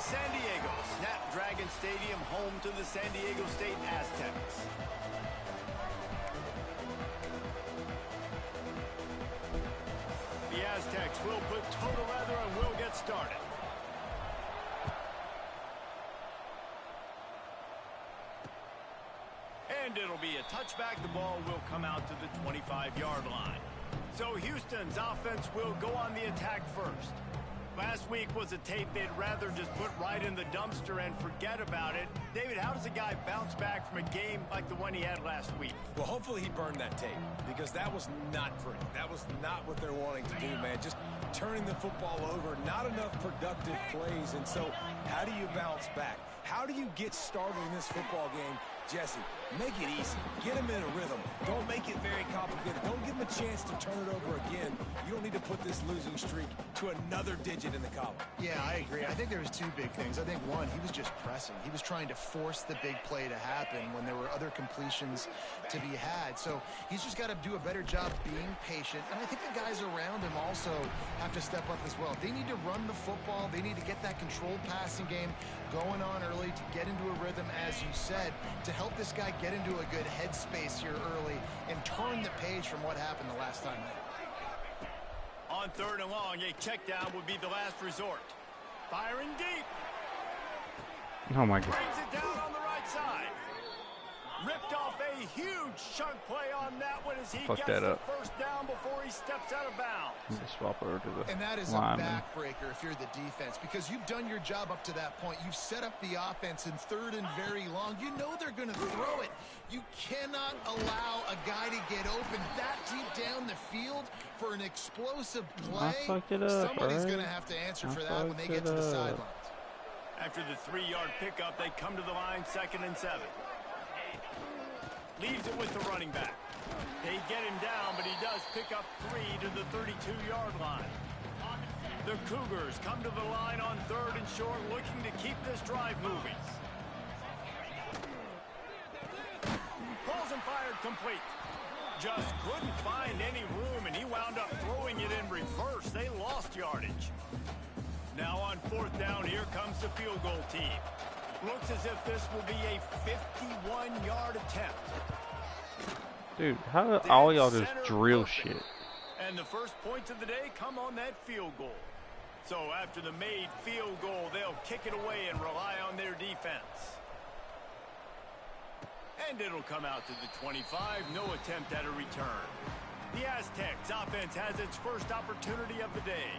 San Diego. Snapdragon Stadium, home to the San Diego State Aztecs. The Aztecs will put total leather and will get started. And it'll be a touchback. The ball will come out to the 25-yard line. So Houston's offense will go on the attack first. Last week was a tape they'd rather just put right in the dumpster and forget about it. David, how does a guy bounce back from a game like the one he had last week? Well, hopefully he burned that tape, because that was not pretty. That was not what they're wanting to do, man. Just turning the football over, not enough productive plays. And so how do you bounce back? How do you get started in this football game? Jesse, make it easy. Get him in a rhythm. Don't make it very complicated. Don't give him a chance to turn it over again. You don't need to put this losing streak to another digit in the column. Yeah, I agree. I think there was two big things. I think, one, he was just pressing. He was trying to force the big play to happen when there were other completions to be had. So he's just got to do a better job being patient. And I think the guys around him also have to step up as well. They need to run the football. They need to get that controlled passing game going on early to get into a rhythm, as you said, to help this guy get into a good headspace here early and turn the page from what happened the last time. On 3rd and long, a check down would be the last resort. Firing deep. Oh my God. Brings it down on the right side. Ripped off a huge chunk play on that one as he gets the first down before he steps out of bounds. Swap over to the and that is lineman. A backbreaker if you're the defense, because you've done your job up to that point. You've set up the offense in 3rd and very long. You know they're going to throw it. You cannot allow a guy to get open that deep down the field for an explosive play. Somebody's going to have to answer for that when they get to the sidelines. After the 3-yard pickup, they come to the line, 2nd and 7. Leaves it with the running back. They get him down, but he does pick up 3 to the 32-yard line. The Cougars come to the line on 3rd and short, looking to keep this drive moving. Pulls and fired complete. Just couldn't find any room, and he wound up throwing it in reverse. They lost yardage. Now on 4th down, here comes the field goal team. Looks as if this will be a 51-yard attempt. Dude, how do all y'all just drill shit? And the first points of the day come on that field goal. So after the made field goal, they'll kick it away and rely on their defense. And it'll come out to the 25. No attempt at a return. The Aztecs offense has its first opportunity of the day.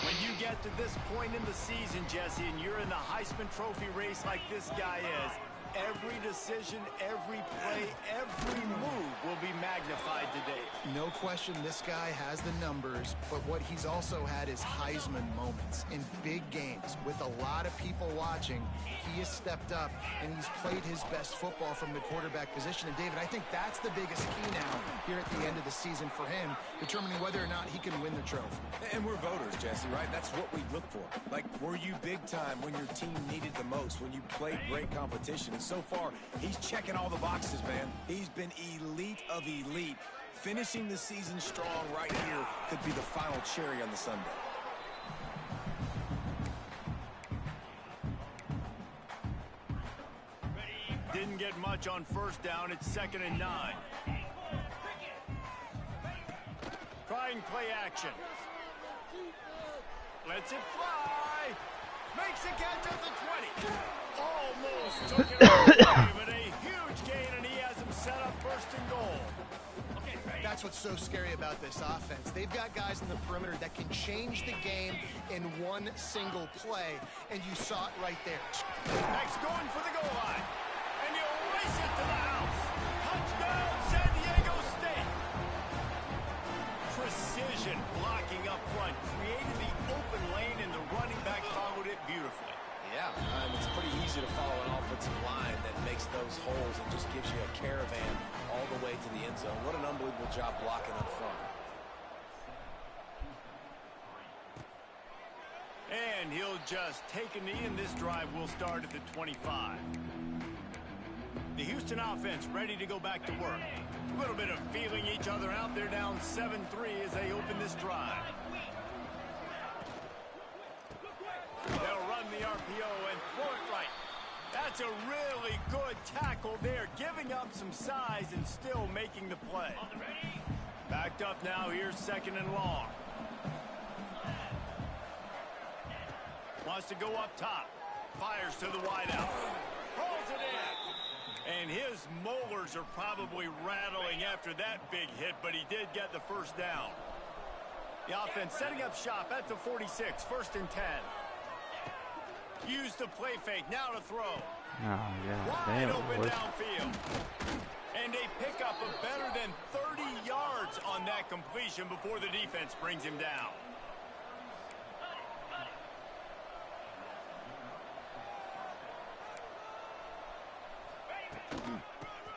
When you get to this point in the season, Jesse, and you're in the Heisman Trophy race like this guy is, every decision, every play, every move will be magnified today. No question this guy has the numbers, but what he's also had is Heisman moments in big games with a lot of people watching. He has stepped up, and he's played his best football from the quarterback position. And, David, I think that's the biggest key now here at the end of the season for him, determining whether or not he can win the trophy. And we're voters, Jesse, right? That's what we look for. Like, were you big time when your team needed the most, when you played great competition? And so far, he's checking all the boxes, man. He's been elite of elite. Finishing the season strong right here could be the final cherry on the sundae. Didn't get much on 1st down. It's 2nd and 9. Trying play action. Lets it fly. Makes a catch at the 20. Almost took it away, but a huge gain, and he has him set up 1st and goal. That's what's so scary about this offense. They've got guys in the perimeter that can change the game in one single play, and you saw it right there. Next going for the goal line, and he'll race it to the house. Touchdown, San Diego State. Precision blocking up front, created the open lane, and the running back followed it beautifully. Yeah, it's pretty easy to follow an offensive line that makes those holes and just gives you a caravan all the way to the end zone. What an unbelievable job blocking up front. And he'll just take a knee, and this drive will start at the 25. The Houston offense ready to go back to work. A little bit of feeling each other out. They're down 7-3 as they open this drive. They'll run the RPO It's a really good tackle there, giving up some size and still making the play. Backed up now, here's 2nd and long. Wants to go up top. Fires to the wideout. Pulls it in. And his molars are probably rattling after that big hit, but he did get the first down. The offense setting up shop at the 46, 1st and 10. Use the play fake, now to throw. Oh, yeah. Wide Damn, open boy. downfield. And a pickup of better than 30 yards on that completion before the defense brings him down.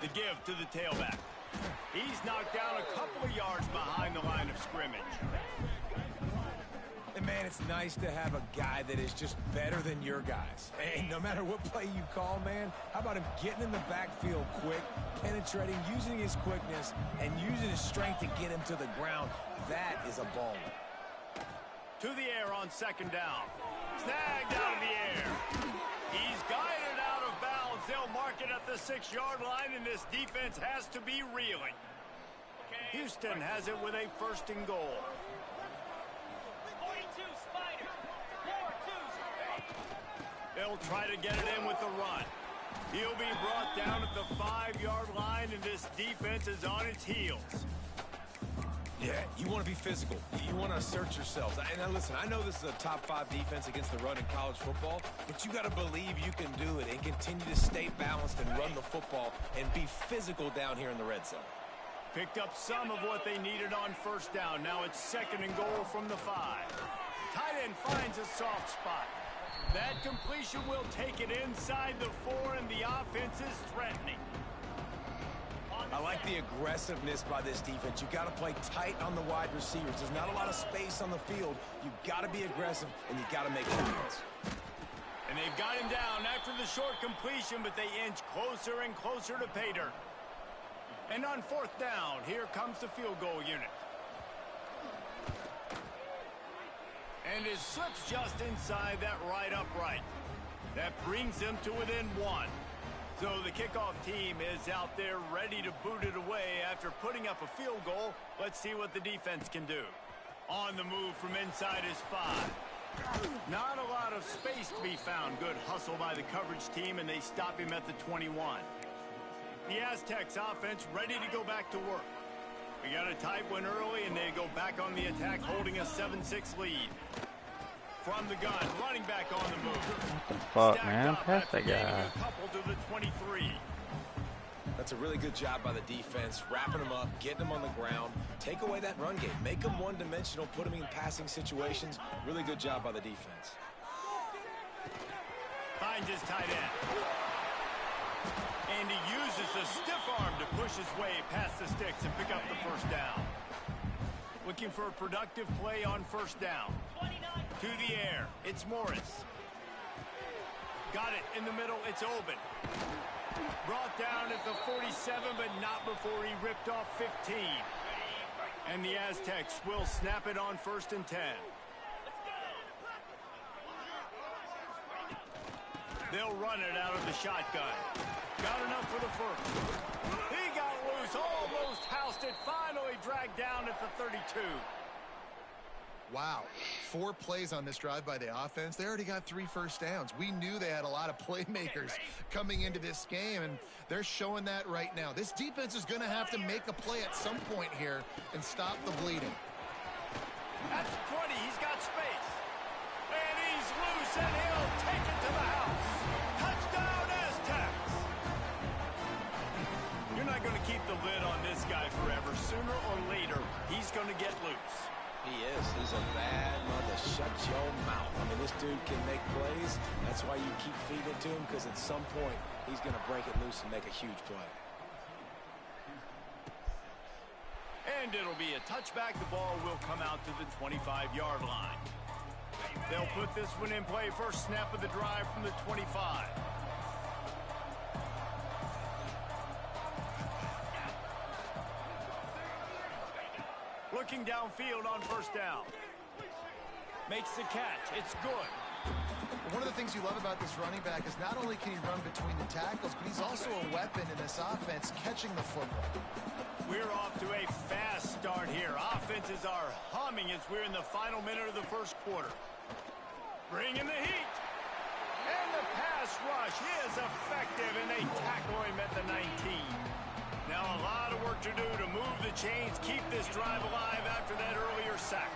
The give to the tailback. He's knocked down a couple of yards behind the line of scrimmage. And man, it's nice to have a guy that is just better than your guys. And no matter what play you call, man, how about him getting in the backfield quick, penetrating, using his quickness, and using his strength to get him to the ground. That is a baller. To the air on 2nd down. Snagged out of the air. He's guided out of bounds. They'll mark it at the 6-yard line, and this defense has to be reeling. Houston has it with a 1st and goal. They'll try to get it in with the run. He'll be brought down at the 5-yard line, and this defense is on its heels. Yeah, you want to be physical. You want to assert yourselves. And now listen, I know this is a top 5 defense against the run in college football, but you got to believe you can do it and continue to stay balanced and run the football and be physical down here in the red zone. Picked up some of what they needed on 1st down. Now it's 2nd and goal from the 5. Tight end finds a soft spot. That completion will take it inside the 4, and the offense is threatening. I like the aggressiveness by this defense. You got to play tight on the wide receivers. There's not a lot of space on the field. You got to be aggressive, and you got to make plays. And they've got him down after the short completion, but they inch closer and closer to pay dirt. And on 4th down, here comes the field goal unit. And it slips just inside that right upright. That brings them to within 1. So the kickoff team is out there ready to boot it away after putting up a field goal. Let's see what the defense can do. On the move from inside his 5. Not a lot of space to be found. Good hustle by the coverage team, and they stop him at the 21. The Aztecs offense ready to go back to work. We got a tight one early, and they go back on the attack, holding a 7-6 lead. From the gun, running back on the move. Fuck, man. Pass that guy. A couple to the 23. That's a really good job by the defense, wrapping them up, getting them on the ground, take away that run game, make them one-dimensional, put them in passing situations. Really good job by the defense. Finds his tight end. And he uses the stiff arm to push his way past the sticks and pick up the 1st down. Looking for a productive play on 1st down. To the air, it's Morris. Got it in the middle, it's Oben. Brought down at the 47, but not before he ripped off 15. And the Aztecs will snap it on 1st and 10. They'll run it out of the shotgun. Got enough for the 1st. He got loose, almost housed it, finally dragged down at the 32. Wow, 4 plays on this drive by the offense. They already got 3 first downs. We knew they had a lot of playmakers coming into this game, and they're showing that right now. This defense is going to have to make a play at some point here and stop the bleeding. That's 20. He's got space. And he's loose, and he'll take it to the house. Touchdown, Aztecs. You're not going to keep the lid on this guy forever. Sooner or later, he's going to get loose. He is. He's a bad mother. Shut your mouth. I mean, this dude can make plays. That's why you keep feeding it to him, because at some point, he's going to break it loose and make a huge play. And it'll be a touchback. The ball will come out to the 25-yard line. They'll put this one in play. First snap of the drive from the 25. Looking downfield on 1st down. Makes the catch. It's good. And one of the things you love about this running back is not only can he run between the tackles, but he's also a weapon in this offense catching the football. We're off to a fast start here. Offenses are humming as we're in the final minute of the first quarter. Bringing the heat. And the pass rush is effective, and they tackle him at the 19. Now a lot of work to do to move the chains, keep this drive alive after that earlier sack.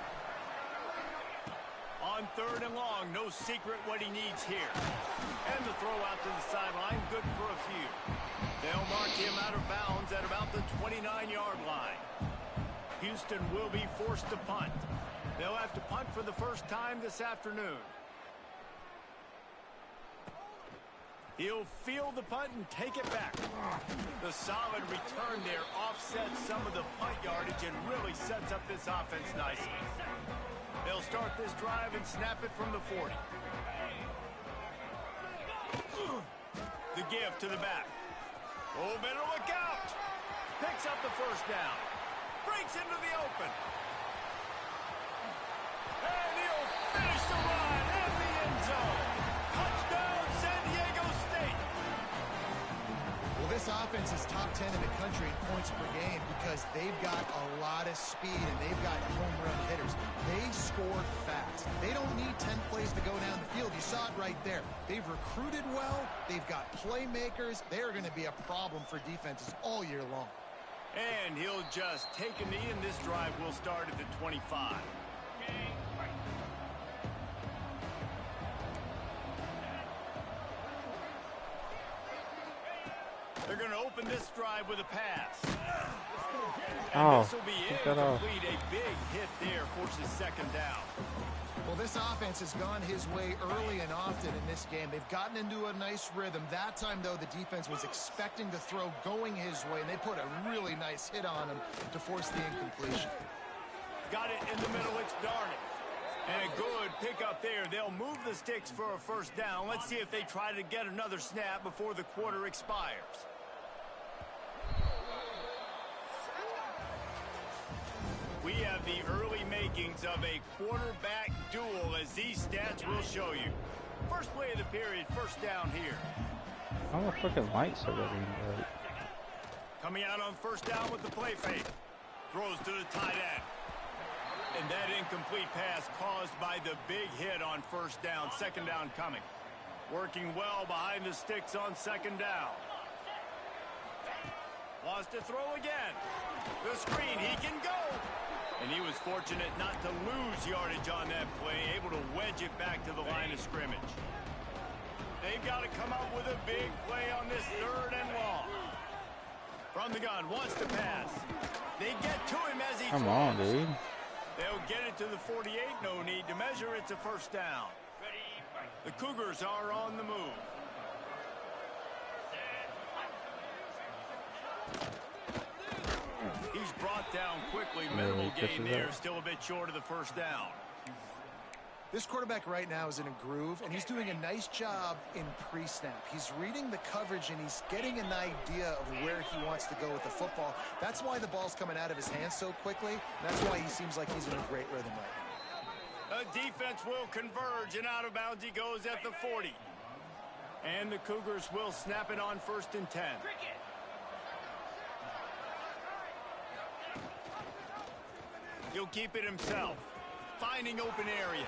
On 3rd and long, no secret what he needs here. And the throw out to the sideline, good for a few. They'll mark him out of bounds at about the 29-yard line. Houston will be forced to punt. They'll have to punt for the first time this afternoon. He'll field the punt and take it back. The solid return there offsets some of the punt yardage and really sets up this offense nicely. They'll start this drive and snap it from the 40. The give to the back. Oh, better look out. Picks up the first down. Breaks into the open. And he'll finish the run in the end zone. Touchdown, San Diego State. Well, this offense is top 10 in the country in points per game because they've got a lot of speed and they've got home run hitters. They score fast. They don't need 10 plays to go down the field. You saw it right there. They've recruited well. They've got playmakers. They're going to be a problem for defenses all year long. And he'll just take a knee, and this drive will start at the 25. They're going to open this drive with a pass. And this will be incomplete. A big hit there forces second down. Well, this offense has gone his way early and often in this game. They've gotten into a nice rhythm. That time, though, the defense was expecting the throw going his way, and they put a really nice hit on him to force the incompletion. Got it in the middle. It's Darnold. And a good pickup there. They'll move the sticks for a first down. Let's see if they try to get another snap before the quarter expires. We have the early makings of a quarterback duel, as these stats will show you. First play of the period, first down here. How the fucking lights are getting bright? Coming out on first down with the play fake. Throws to the tight end. And that incomplete pass caused by the big hit on first down. Second down coming. Working well behind the sticks on second down. Wants to throw again. The screen, he can go. And he was fortunate not to lose yardage on that play, able to wedge it back to the line of scrimmage. They've got to come up with a big play on this 3rd and long. From the gun, wants to pass. They get to him as he Come on, dude. They'll get it to the 48, no need to measure. It's a first down. The Cougars are on the move. He's brought down quickly. Minimal gain there. Still a bit short of the first down. This quarterback right now is in a groove, and he's doing a nice job in pre-snap. He's reading the coverage, and he's getting an idea of where he wants to go with the football. That's why the ball's coming out of his hands so quickly. That's why he seems like he's in a great rhythm right now. The defense will converge, and out of bounds he goes at the 40. And the Cougars will snap it on 1st and 10. He'll keep it himself, finding open areas.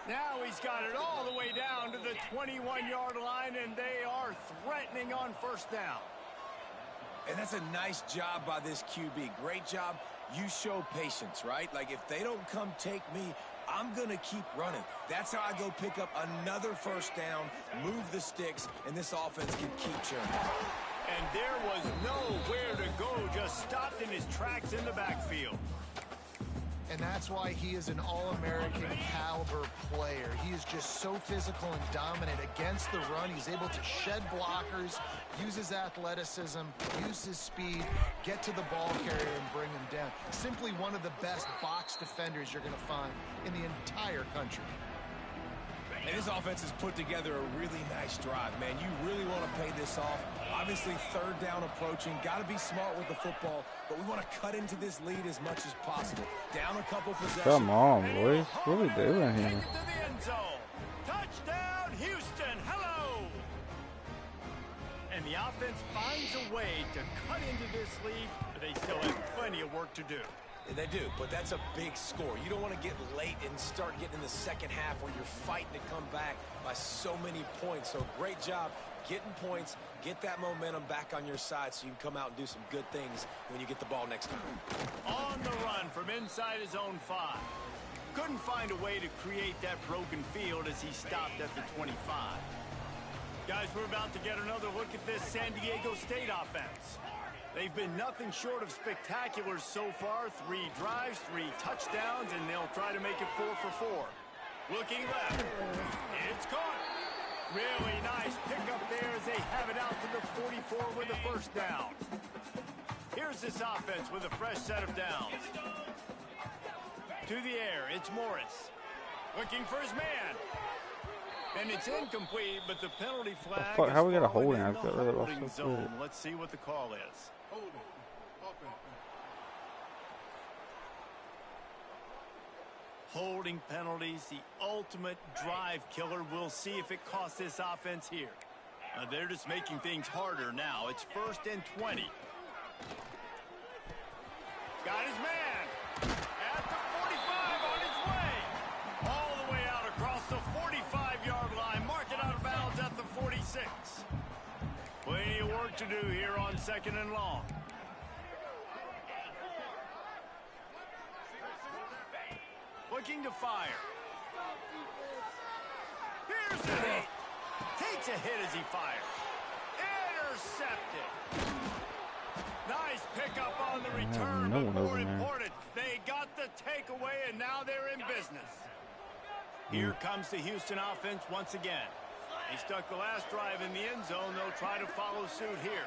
Now he's got it all the way down to the 21-yard line, and they are threatening on first down. And that's a nice job by this QB. Great job. You show patience, right? Like, if they don't come take me, I'm going to keep running. That's how I go pick up another first down, move the sticks, and this offense can keep churning. And there was nowhere to go, just stopped in his tracks in the backfield. And that's why he is an All-American caliber player. He is just so physical and dominant against the run. He's able to shed blockers, use his athleticism, use his speed, get to the ball carrier and bring him down. Simply one of the best box defenders you're going to find in the entire country. And his offense has put together a really nice drive, man. You really want to pay this off. Obviously, 3rd down approaching. Got to be smart with the football, but we want to cut into this lead as much as possible. Down a couple possessions. Come on, boys. What are we doing here? end zone. Touchdown, Houston. Hello. And the offense finds a way to cut into this lead, but they still have plenty of work to do. They do, but that's a big score. You don't want to get late and start getting in the second half where you're fighting to come back by so many points. So great job getting points, get that momentum back on your side so you can come out and do some good things when you get the ball next time. On the run from inside his own 5. Couldn't find a way to create that broken field as he stopped at the 25. Guys, we're about to get another look at this San Diego State offense. They've been nothing short of spectacular so far. 3 drives, 3 touchdowns, and they'll try to make it 4 for 4. Looking left. It's caught. Really nice pickup there as they have it out to the 44 with a first down. Here's this offense with a fresh set of downs. To the air, it's Morris. Looking for his man. And it's incomplete, but the penalty flag How are we gonna is hold falling him? in the I've got rid of holding Russell zone. Wilson. Let's see what the call is. Holding penalties, the ultimate drive killer. We'll see if it costs this offense here. They're just making things harder now. It's 1st and 20. Got his man at the 45 on his way. All the way out across the 45-yard line. Mark it out of bounds at the 46. Plenty of work to do here on 2nd and long. Looking to fire. Here's a hit. Takes a hit as he fires. Intercepted. Nice pickup on the return, no but one more over there. important, they got the takeaway, and now they're in business. Here comes the Houston offense once again. They stuck the last drive in the end zone. They'll try to follow suit here.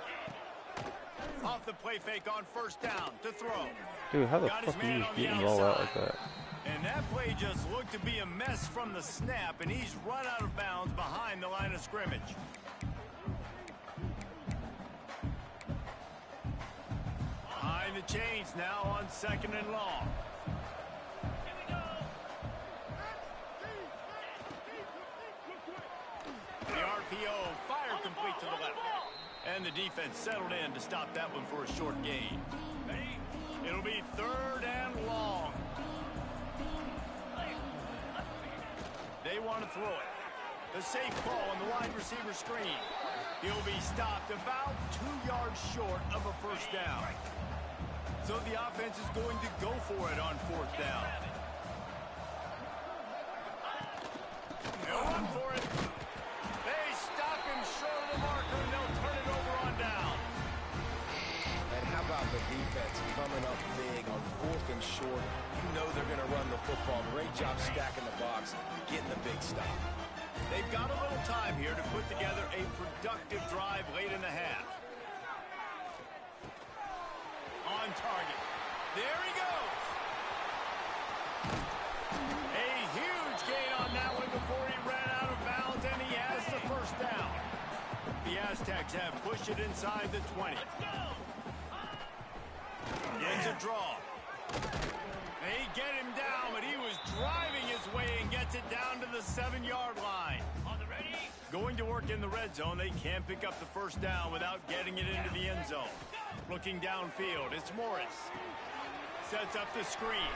Off the play fake on 1st down to throw. Dude, how the Got his fuck do you man just on the get the ball out outside. like that? And that play just looked to be a mess from the snap, and he's run out of bounds behind the line of scrimmage. Behind the chains now on 2nd and long. The RPO, fire complete to the left. And the defense settled in to stop that one for a short gain. It'll be 3rd and long. They want to throw it. The safe ball on the wide receiver screen. He'll be stopped about 2 yards short of a first down. So the offense is going to go for it on 4th down. They'll run for it. They stop him short of the marker, and they'll turn it over on down. And how about the defense coming up big on 4th and short? You know they're going to run the football. Great job stacking the box, getting the big stop. They've got a little time here to put together a productive drive late in the half. On target. There he goes. A huge gain on that one before he ran out of bounds, and he has the first down. The Aztecs have pushed it inside the 20. Gets a draw. They get him down, but he was driving his way and gets it down to the 7-yard line. Going to work in the red zone, they can't pick up the first down without getting it into the end zone. Looking downfield, it's Morris. Sets up the screen.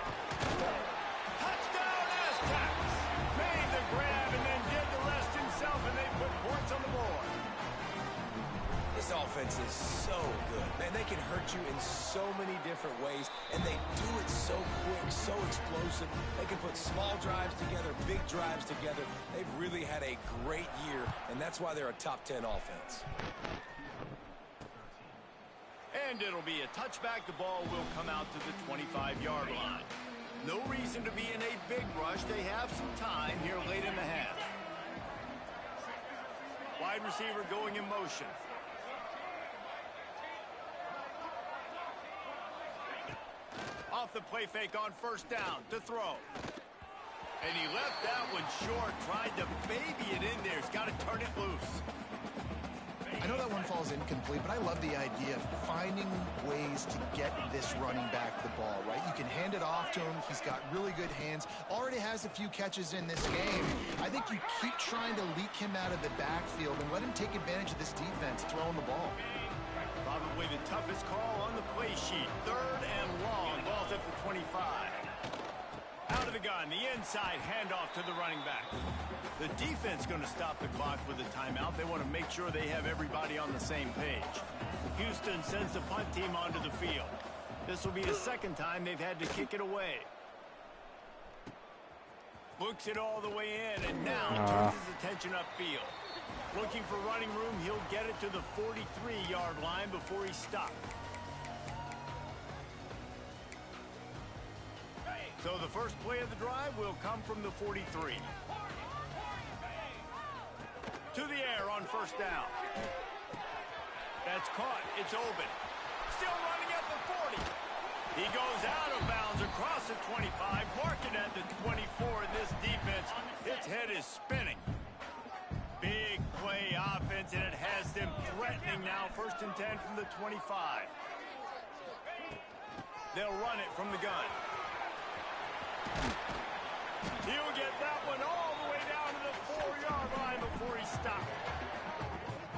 Touchdown Aztecs! Made the grab and then did the rest himself, and they put points on the board. This offense is so good. Man, they can hurt you in so many different ways, and they do it so quick, so explosive. They can put small drives together, big drives together. They've really had a great year, and that's why they're a top 10 offense. And it'll be a touchback. The ball will come out to the 25-yard line. No reason to be in a big rush. They have some time here late in the half. Wide receiver going in motion. Off the play fake on 1st down to throw. And he left that one short, tried to baby it in there. He's got to turn it loose. I know that one falls incomplete, but I love the idea of finding ways to get this running back the ball, right? You can hand it off to him. He's got really good hands. Already has a few catches in this game. I think you keep trying to leak him out of the backfield and let him take advantage of this defense throwing the ball. Probably the toughest call on the play sheet. 3rd and long. Ball's at the 25. Out of the gun, the inside handoff to the running back. The defense going to stop the clock with a timeout. They want to make sure they have everybody on the same page. Houston sends the punt team onto the field. This will be the 2nd time they've had to kick it away. Looks it all the way in, and now turns his attention upfield. Looking for running room, he'll get it to the 43-yard line before he stopped. So the first play of the drive will come from the 43. To the air on 1st down. That's caught. It's open. Still running at the 40. He goes out of bounds across the 25, marking at the 24. This defense, its head is spinning. Big play offense, and it has them threatening now. 1st and 10 from the 25. They'll run it from the gun. He'll get that one all the way down to the 4-yard line before he stopped.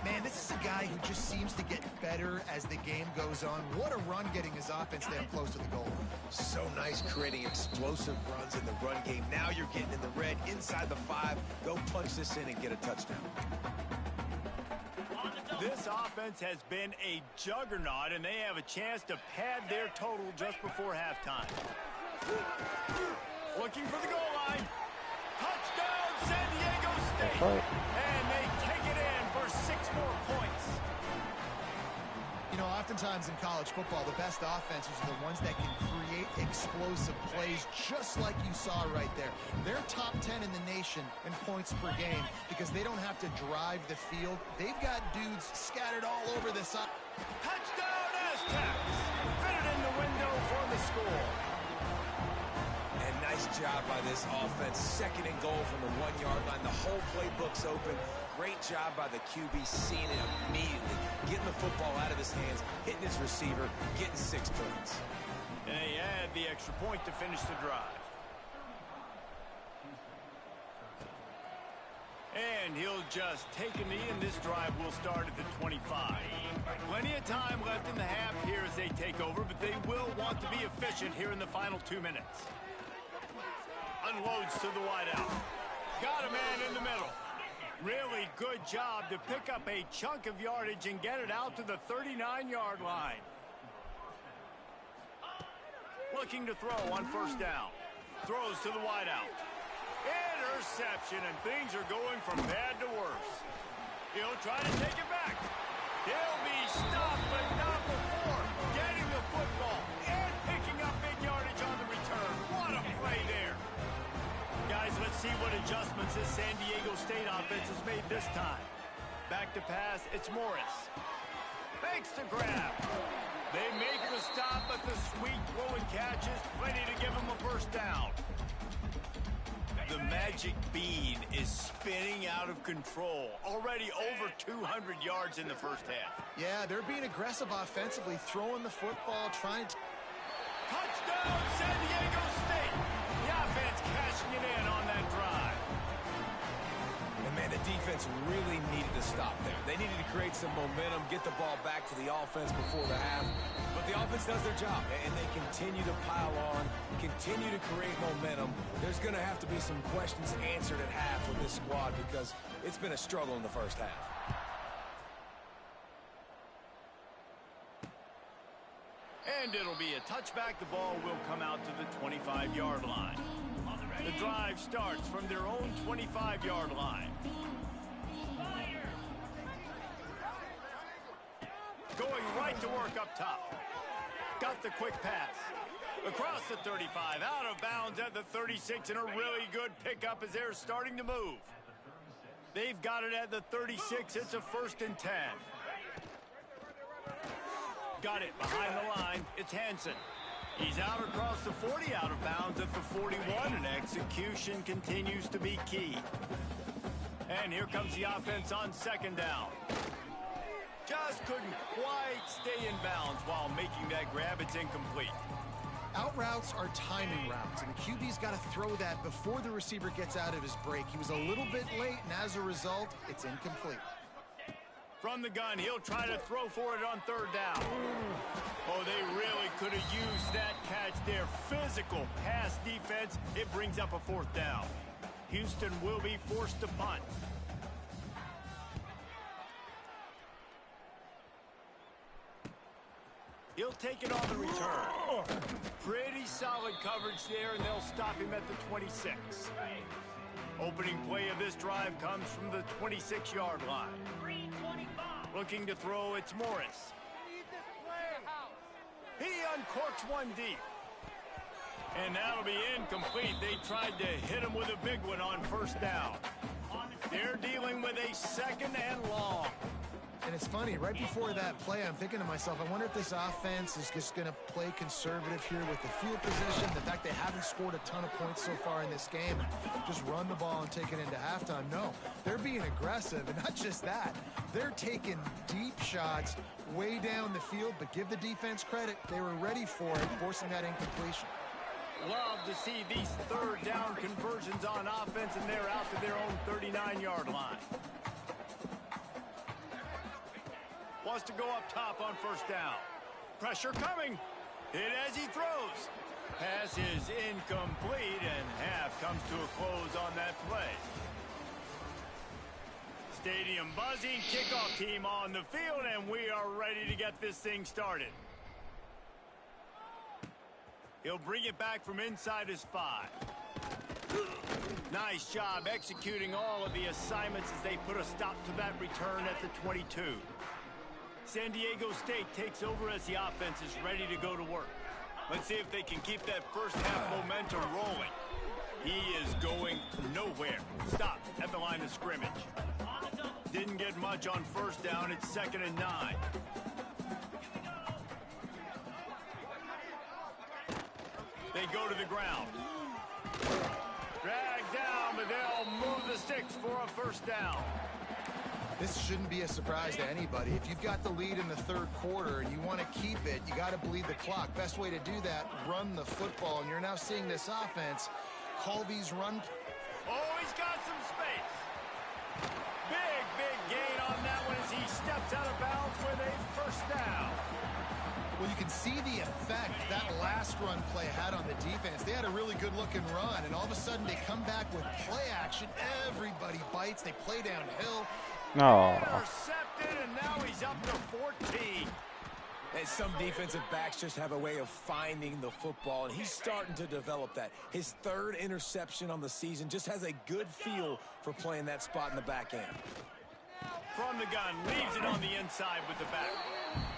Man, this is a guy who just seems to get better as the game goes on. What a run getting his offense down close to the goal line. So nice creating explosive runs in the run game. Now you're getting in the red inside the 5. Go punch this in and get a touchdown. This offense has been a juggernaut, and they have a chance to pad their total just before halftime. Looking for the goal line. Touchdown, San Diego State. And they take it in for 6 more points. You know, oftentimes in college football, the best offenses are the ones that can create explosive plays, just like you saw right there. They're top 10 in the nation in points per game because they don't have to drive the field. They've got dudes scattered all over this. Touchdown, Aztecs. Fit it in the window for the score. Nice job by this offense. 2nd and goal from the 1-yard line. The whole playbook's open. Great job by the QB, seeing it immediately. Getting the football out of his hands, hitting his receiver, getting 6 points. And they add the extra point to finish the drive. And he'll just take a knee, and this drive will start at the 25. Plenty of time left in the half here as they take over, but they will want to be efficient here in the final 2 minutes. Unloads to the wideout. Got a man in the middle. Really good job to pick up a chunk of yardage and get it out to the 39-yard line. Looking to throw on 1st down. Throws to the wideout. Interception, and things are going from bad to worse. He'll try to take it back. He'll be stopped, but not before getting the football and picking up big yardage on the return. What a play there. Guys, let's see what adjustments this San Diego State offense has made this time. Back to pass, it's Morris. Fakes to grab. They make the stop, but the sweet throw and catch is plenty to give them a 1st down. The magic bean is spinning out of control. Already over 200 yards in the 1st half. Yeah, they're being aggressive offensively, throwing the football, trying to... Touchdown, San Diego State! The offense cashing it in on that drive. And, man, the defense really needed to stop there. They needed to create some momentum, get the ball back to the offense before the half. But the offense does their job, and they continue to pile on, continue to create momentum. There's going to have to be some questions answered at half with this squad because it's been a struggle in the 1st half. And it'll be a touchback. The ball will come out to the 25-yard line. The drive starts from their own 25-yard line. Going right to work up top. Got the quick pass. Across the 35, out of bounds at the 36, and a really good pickup as they're starting to move. They've got it at the 36. It's a 1st and 10. Got it behind the line. It's Hansen. He's out across the 40, out of bounds at the 41, and execution continues to be key. And here comes the offense on 2nd down. just couldn't quite stay in bounds while making that grab. It's incomplete. Out routes are timing routes, and the QB's got to throw that before the receiver gets out of his break. He was a little bit late, and as a result, it's incomplete. From the gun, he'll try to throw for it on third down. Oh, they really could have used that catch there. Physical pass defense. It brings up a fourth down. Houston will be forced to punt. He'll take it on the return. Pretty solid coverage there, and they'll stop him at the 26. Opening play of this drive comes from the 26-yard line. Looking to throw, it's Morris. He uncorks one deep. And that'll be incomplete. They tried to hit him with a big one on first down. They're dealing with a second and long. And it's funny, right before that play, I'm thinking to myself, I wonder if this offense is just going to play conservative here with the field position, the fact they haven't scored a ton of points so far in this game, just run the ball and take it into halftime. No, they're being aggressive, and not just that. They're taking deep shots way down the field, but give the defense credit. They were ready for it, forcing that incompletion. Love to see these third down conversions on offense, and they're out to their own 39-yard line. Wants to go up top on first down. Pressure coming. Hit as he throws. Pass is incomplete, and half comes to a close on that play. Stadium buzzing. Kickoff team on the field, and we are ready to get this thing started. He'll bring it back from inside his 5. Nice job executing all of the assignments as they put a stop to that return at the 22. San Diego State takes over as the offense is ready to go to work. Let's see if they can keep that first half momentum rolling. He is going nowhere. Stop at the line of scrimmage. Didn't get much on first down. It's 2nd and 9. They go to the ground. Drag down, but they'll move the sticks for a first down. This shouldn't be a surprise to anybody. If you've got the lead in the third quarter and you want to keep it, you got to bleed the clock. Best way to do that, run the football. And you're now seeing this offense call these run. Oh, he's got some space. Big gain on that one as he steps out of bounds with a first down. Well, you can see the effect that last run play had on the defense. They had a really good-looking run, and all of a sudden they come back with play action. Everybody bites. They play downhill. No. Intercepted, and now he's up to 14. And some defensive backs just have a way of finding the football, and he's starting to develop that. His 3rd interception on the season, just has a good feel for playing that spot in the back end. From the gun, leaves it on the inside with the back.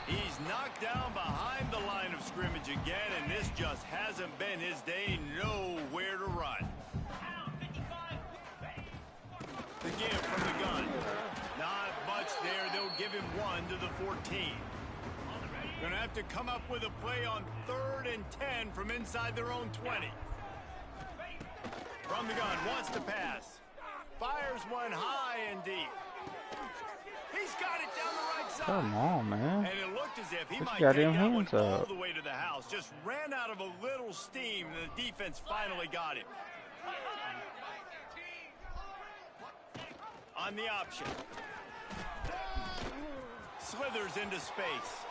He's knocked down behind the line of scrimmage again, and this just hasn't been his day. Nowhere to run. The give from the gun. Not much there. They'll give him 1 to the 14. Gonna have to come up with a play on 3rd and 10 from inside their own 20. From the gun, wants to pass. Fires one high and deep. He's got it down the right side. Come on, man. And it looked as if he might got take him that one hands all up. the way to the house. Just ran out of a little steam, and the defense finally got him. On the option. Slithers into space.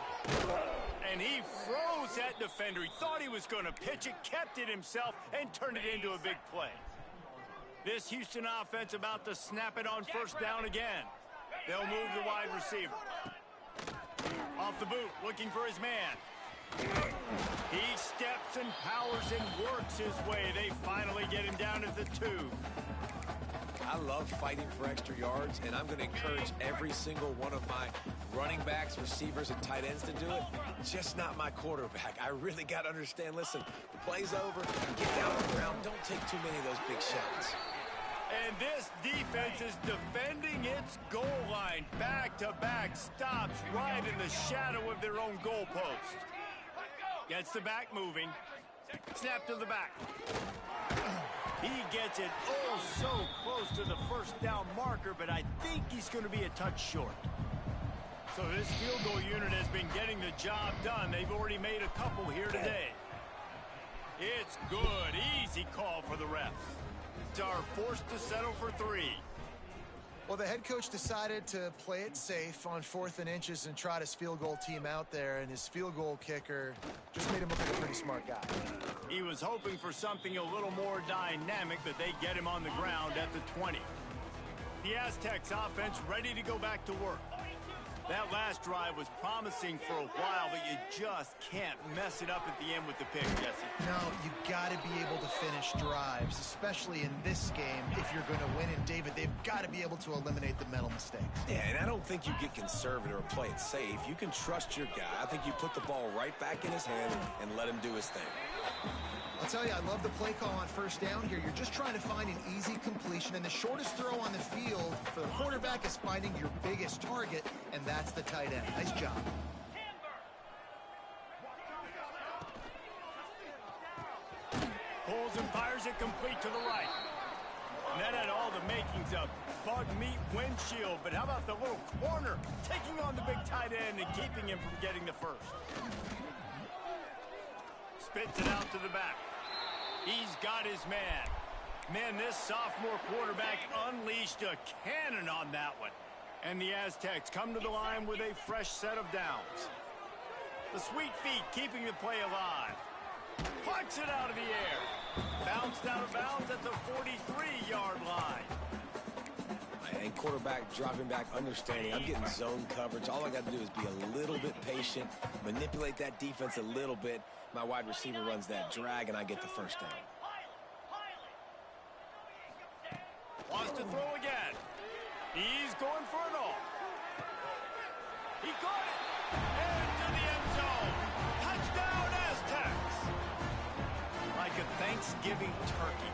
And he froze that defender. He thought he was going to pitch it, kept it himself, and turned it into a big play. This Houston offense about to snap it on first down again. They'll move the wide receiver. Off the boot, looking for his man. He steps and powers and works his way. They finally get him down at the 2. I love fighting for extra yards, and I'm going to encourage every single one of my running backs, receivers, and tight ends to do it. Just not my quarterback. I really got to understand, listen, the play's over, get down on the ground, don't take too many of those big shots. And this defense is defending its goal line. Back-to-back stops right in the shadow of their own goalpost. Gets the back moving. Snap to the back. He gets it oh so close to the first down marker, but I think he's going to be a touch short. So this field goal unit has been getting the job done. They've already made a couple here today. It's good. Easy call for the refs. Are forced to settle for 3. Well, the head coach decided to play it safe on 4th and inches and trot his field goal team out there, and his field goal kicker just made him look like a pretty smart guy. He was hoping for something a little more dynamic, but they get him on the ground at the 20. The Aztecs offense ready to go back to work. That last drive was promising for a while, but you just can't mess it up at the end with the pick, Jesse. No, you got to be able to finish drives, especially in this game. If you're going to win, and David, they've got to be able to eliminate the mental mistakes. Yeah, and I don't think you get conservative or play it safe. You can trust your guy. I think you put the ball right back in his hand and let him do his thing. I'll tell you, I love the play call on first down here. You're just trying to find an easy completion, and the shortest throw on the field for the quarterback is finding your biggest target, and that's the tight end. Nice job. Pulls and fires it complete to the right. And that had all the makings of bug meat windshield, but how about the little corner taking on the big tight end and keeping him from getting the first? Spits it out to the back. He's got his man. Man, this sophomore quarterback unleashed a cannon on that one. And the Aztecs come to the line with a fresh set of downs. The sweet feet keeping the play alive. Punts it out of the air. Bounced out of bounds at the 43-yard line. And quarterback dropping back, understanding I'm getting zone coverage. All I got to do is be a little bit patient, manipulate that defense a little bit. My wide receiver runs that drag, and I get the first down. Wants to throw again. He's going for it all. He caught it. Into the end zone. Touchdown, Aztecs. Like a Thanksgiving turkey.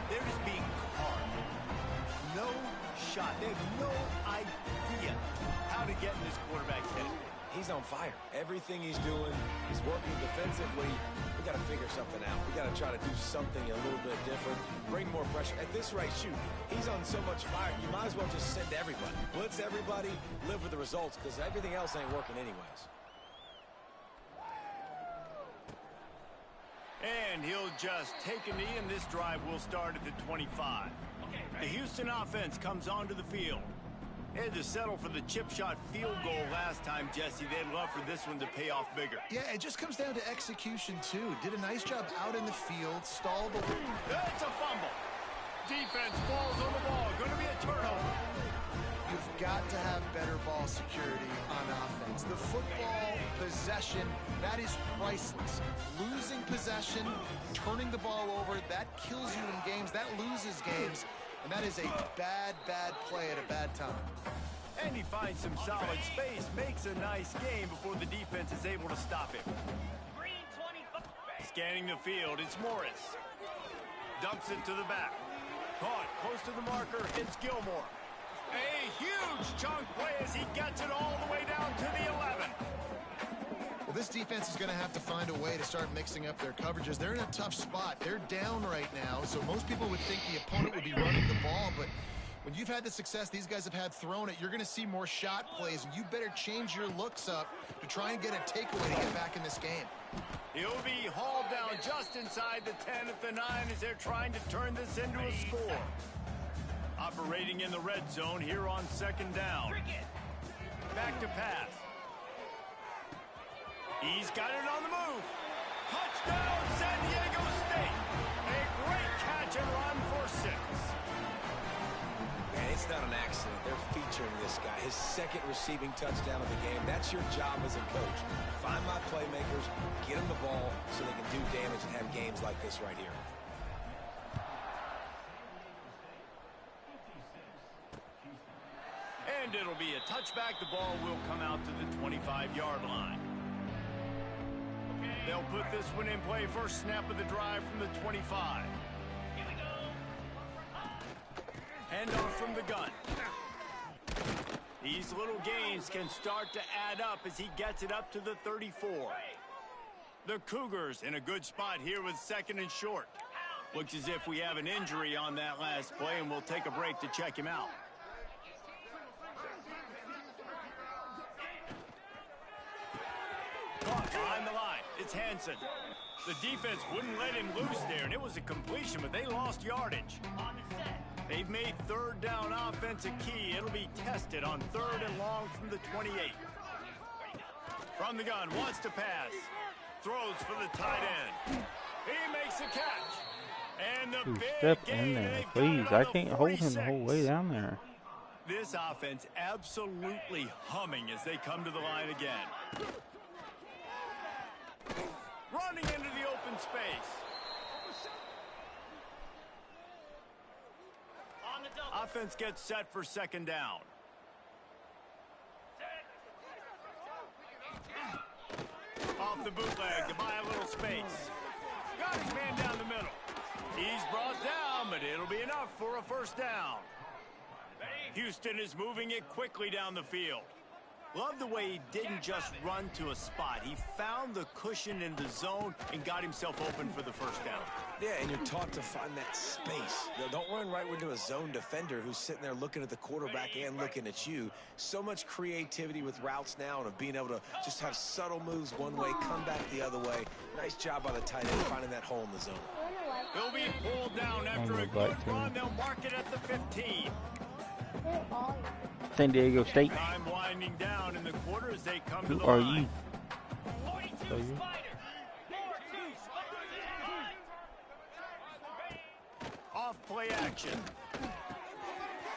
They're just being carved. No shot. They have no idea how to get in this quarterback's head. He's on fire. Everything he's doing is working defensively. We got to figure something out. We got to try to do something a little bit different, bring more pressure. At this rate, shoot, he's on so much fire, you might as well just send everybody. Blitz everybody, live with the results, because everything else ain't working anyways. And he'll just take a knee, and this drive will start at the 25. The Houston offense comes onto the field. They had to settle for the chip shot field goal last time, Jesse. They'd love for this one to pay off bigger. Yeah, it just comes down to execution, too. Did a nice job out in the field, stalled the... It's a fumble. Defense falls on the ball. Going to be a turnover. You've got to have better ball security on offense. The football possession, that is priceless. Losing possession, turning the ball over, that kills you in games. That loses games. And that is a bad, bad play at a bad time. And he finds some solid space, makes a nice game before the defense is able to stop him. Scanning the field, it's Morris. Dumps it to the back. Caught close to the marker, it's Gilmore. A huge chunk play as he gets it all the way down to the 11. Well, this defense is going to have to find a way to start mixing up their coverages. They're in a tough spot. They're down right now, so most people would think the opponent would be running the ball, but when you've had the success these guys have had throwing it, you're going to see more shot plays, and you better change your looks up to try and get a takeaway to get back in this game. He'll be hauled down just inside the 10 at the 9 as they're trying to turn this into a score. Operating in the red zone here on second down. Back to pass. He's got it on the move. Touchdown, San Diego State. A great catch and run for 6. Man, it's not an accident. They're featuring this guy. His second receiving touchdown of the game. That's your job as a coach. Find my playmakers, get them the ball so they can do damage and have games like this right here. And it'll be a touchback. The ball will come out to the 25-yard line. They'll put this one in play. First snap of the drive from the 25. Handoff from the gun. These little gains can start to add up as he gets it up to the 34. The Cougars in a good spot here with second and short. Looks as if we have an injury on that last play, and we'll take a break to check him out. caught behind the line. It's Hansen. The defense wouldn't let him loose there, and it was a completion, but they lost yardage. They've made third down offense a key. It'll be tested on 3rd and long from the 28. From the gun, wants to pass. Throws for the tight end. He makes a catch. And the Dude, big step gain, in there, they've got please. it I on the can't hold him the 46. whole way down there. This offense absolutely humming as they come to the line again. Running into the open space. Offense gets set for 2nd down. Off the bootleg to buy a little space. Got his man down the middle. He's brought down, but it'll be enough for a 1st down. Houston is moving it quickly down the field. Love the way he didn't just run to a spot. He found the cushion in the zone and got himself open for the 1st down. Yeah, and you're taught to find that space. Don't run right into a zone defender who's sitting there looking at the quarterback and looking at you. So much creativity with routes now and of being able to just have subtle moves one way, come back the other way. Nice job by the tight end finding that hole in the zone. He'll be pulled down after a good run. They'll mark it at the 15. San Diego State. Time winding down in the quarter as they come to Who the are line. you? Are you? Off play action.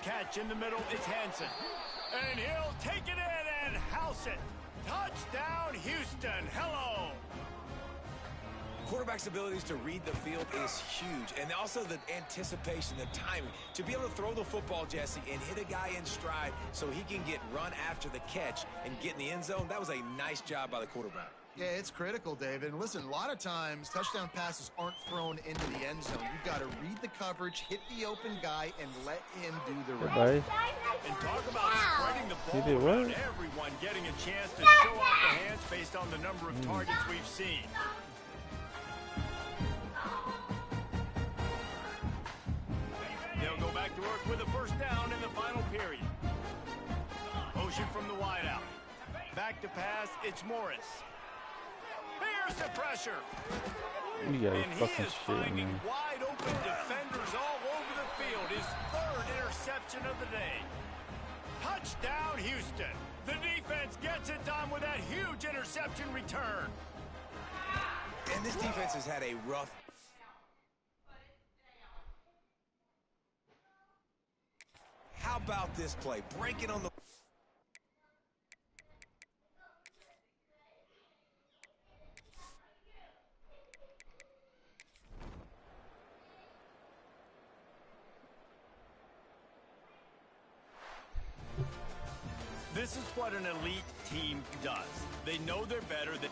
Catch in the middle, it's Hansen. And he'll take it in and house it. Touchdown, Houston. Hello. Quarterback's abilities to read the field is huge, and also the anticipation, the timing. To be able to throw the football, Jesse, and hit a guy in stride so he can get run after the catch and get in the end zone, that was a nice job by the quarterback. Yeah, it's critical, David. And listen, a lot of times touchdown passes aren't thrown into the end zone. You've got to read the coverage, hit the open guy, and let him do the rest. Goodbye. And talk about spreading the ball did what? around, everyone getting a chance to show off the hands based on the number of targets we've seen. They'll go back to work with a 1st down in the final period. Motion from the wideout. Back to pass, it's Morris. Here's the pressure. You got And he fucking is shit, finding man. wide open defenders all over the field. His 3rd interception of the day. Touchdown, Houston. The defense gets it done with that huge interception return. And this defense has had a rough... How about this play? Breaking on the... This is what an elite team does. They know they're better than...